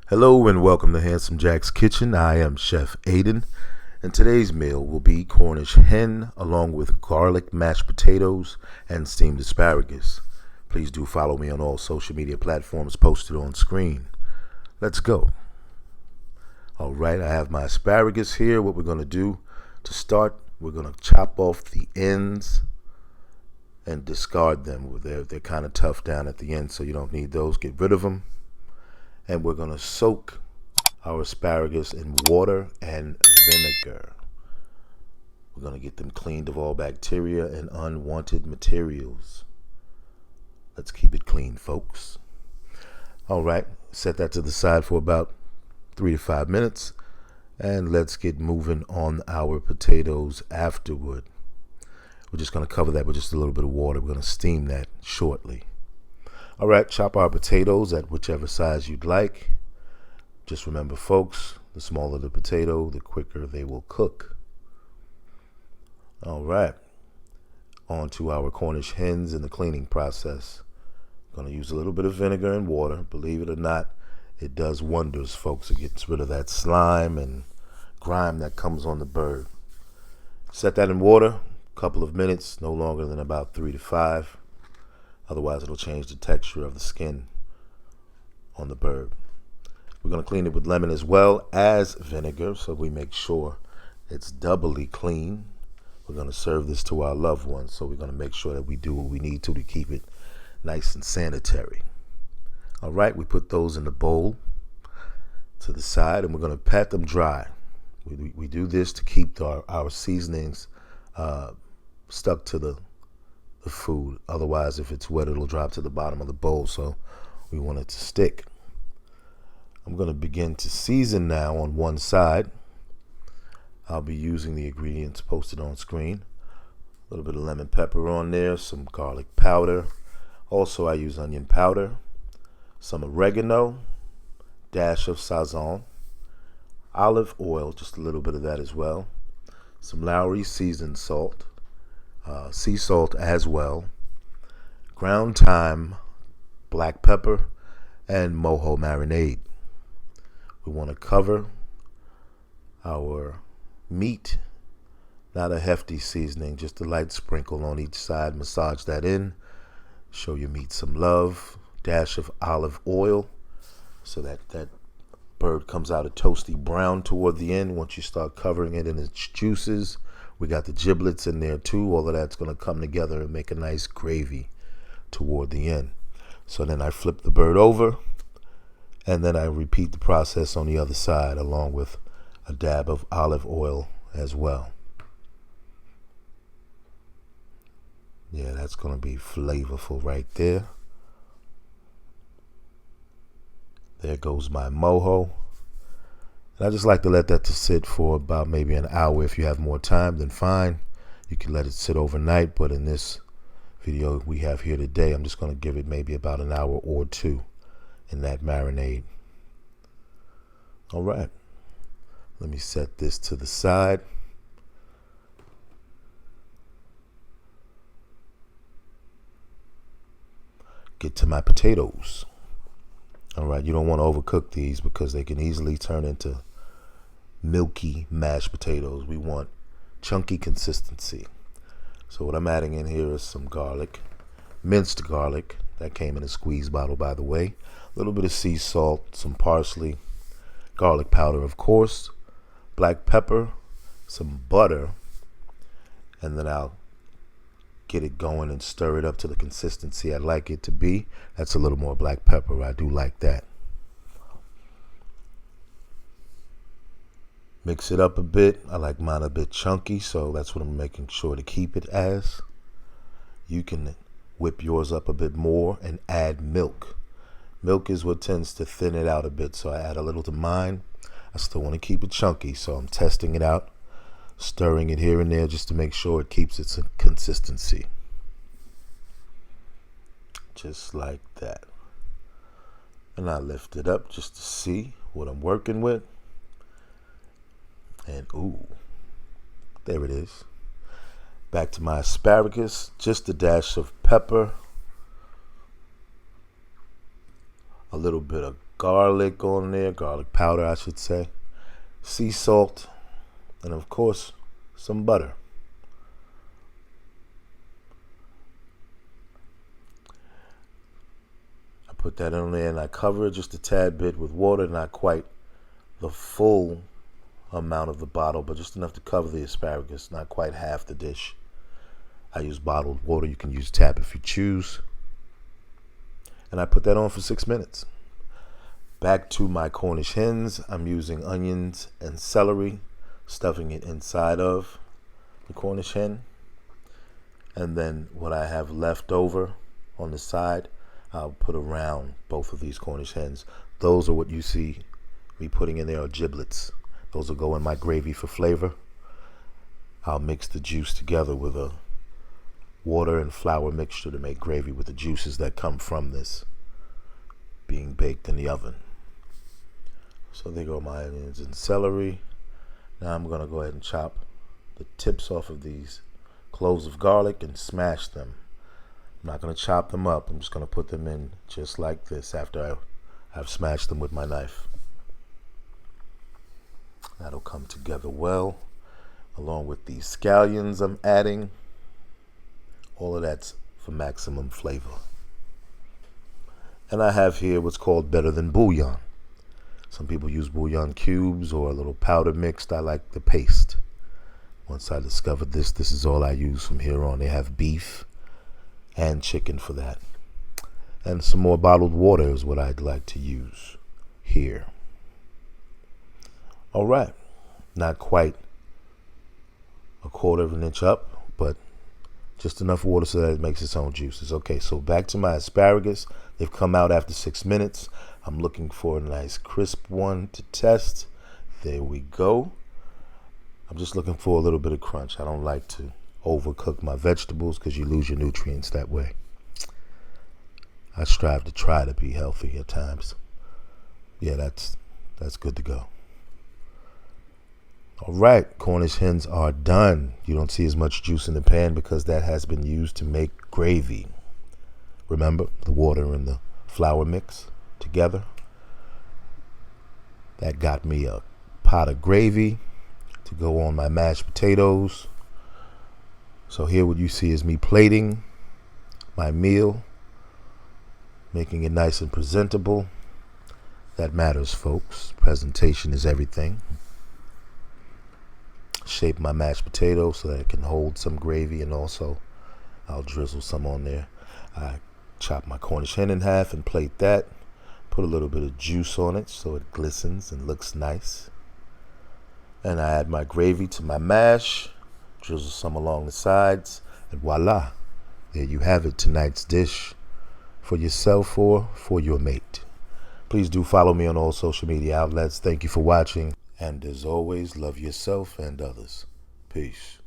Hello and welcome to Handsome Jack's Kitchen. I am Chef Aiden, and today's meal will be Cornish hen along with garlic mashed potatoes and steamed asparagus. Please do follow me on all social media platforms posted on screen. Let's go. All right, I have my asparagus here. What we're going to do to start, we're going to chop off the ends and discard them. They're kind of tough down at the end, so you don't need those. Get rid of them. And we're going to soak our asparagus in water and vinegar. We're going to get them cleaned of all bacteria and unwanted materials. Let's keep it clean, folks. All right, set that to the side for about 3 to 5 minutes. And let's get moving on our potatoes afterward. We're just going to cover that with just a little bit of water. We're going to steam that shortly. All right, chop our potatoes at whichever size you'd like. Just remember, folks, the smaller the potato, the quicker they will cook. All right, on to our Cornish hens and the cleaning process. I'm going to use a little bit of vinegar and water. Believe it or not, it does wonders, folks. It gets rid of that slime and grime that comes on the bird. Set that in water, a couple of minutes, no longer than about 3 to 5. Otherwise, it'll change the texture of the skin on the bird. We're going to clean it with lemon as well as vinegar, so we make sure it's doubly clean. We're going to serve this to our loved ones, so we're going to make sure that we do what we need to keep it nice and sanitary. All right, we put those in the bowl to the side, and we're going to pat them dry. We do this to keep our seasonings stuck to the food. Otherwise, if it's wet, it'll drop to the bottom of the bowl, so we want it to stick. I'm going to begin to season now on one side. I'll be using the ingredients posted on screen. A little bit of lemon pepper on there, some garlic powder. Also, I use onion powder, some oregano, dash of Sazon, olive oil, just a little bit of that as well, some Lawry seasoned salt, sea salt as well, ground thyme, black pepper, and Mojo Marinade. We want to cover our meat, not a hefty seasoning, just a light sprinkle on each side. Massage that in, show your meat some love, dash of olive oil so that bird comes out a toasty brown toward the end. Once you start covering it in its juices, we got the giblets in there too. All of that's going to come together and make a nice gravy toward the end. So then I flip the bird over, and then I repeat the process on the other side along with a dab of olive oil as well. Yeah, that's going to be flavorful right there. There goes my mojo. And I just like to let that to sit for about maybe an hour. If you have more time, then fine. You can let it sit overnight. But in this video we have here today, I'm just going to give it maybe about an hour or two in that marinade. All right. Let me set this to the side. Get to my potatoes. All right, you don't want to overcook these because they can easily turn into milky mashed potatoes. We want chunky consistency. So what I'm adding in here is some garlic, minced garlic. That came in a squeeze bottle, by the way. A little bit of sea salt, some parsley, garlic powder, of course, black pepper, some butter, and then I'll get it going and stir it up to the consistency I'd like it to be. That's a little more black pepper. I do like that. Mix it up a bit. I like mine a bit chunky, so that's what I'm making sure to keep it as. You can whip yours up a bit more and add milk. Milk is what tends to thin it out a bit, so I add a little to mine. I still want to keep it chunky, so I'm testing it out, stirring it here and there just to make sure it keeps its consistency. Just like that. And I lift it up just to see what I'm working with. And ooh, there it is. Back to my asparagus, just a dash of pepper, a little bit of garlic on there, garlic powder I should say, sea salt, and of course some butter. I put that on there and I cover it just a tad bit with water, not quite the full amount of the bottle, but just enough to cover the asparagus, not quite half the dish. I use bottled water. You can use tap if you choose. And I put that on for 6 minutes. Back to my Cornish hens. I'm using onions and celery, stuffing it inside of the Cornish hen. And then what I have left over on the side, I'll put around both of these Cornish hens. Those are what you see me putting in there, are giblets. Those will go in my gravy for flavor. I'll mix the juice together with a water and flour mixture to make gravy with the juices that come from this being baked in the oven. So there go my onions and celery. Now I'm going to go ahead and chop the tips off of these cloves of garlic and smash them. I'm not going to chop them up. I'm just going to put them in just like this after I've smashed them with my knife. That'll come together well, along with these scallions I'm adding. All of that's for maximum flavor. And I have here what's called better than bouillon. Some people use bouillon cubes or a little powder mixed. I like the paste. Once I discovered this is all I use from here on. They have beef and chicken for that. And some more bottled water is what I'd like to use here. All right, not quite a quarter of an inch up, but just enough water so that it makes its own juices. Okay, so back to my asparagus. They've come out after 6 minutes. I'm looking for a nice crisp one to test. There we go. I'm just looking for a little bit of crunch. I don't like to overcook my vegetables because you lose your nutrients that way. I strive to try to be healthy at times. Yeah, that's good to go. All right, Cornish hens are done. You don't see as much juice in the pan because that has been used to make gravy. Remember, the water and the flour mix together. That got me a pot of gravy to go on my mashed potatoes. So here what you see is me plating my meal, making it nice and presentable. That matters, folks. Presentation is everything. Shape my mashed potato so that it can hold some gravy, and also I'll drizzle some on there. I chop my Cornish hen in half and plate that. Put a little bit of juice on it so it glistens and looks nice. And I add my gravy to my mash, drizzle some along the sides, and voila, there you have it, tonight's dish for yourself or for your mate. Please do follow me on all social media outlets. Thank you for watching. And as always, love yourself and others. Peace.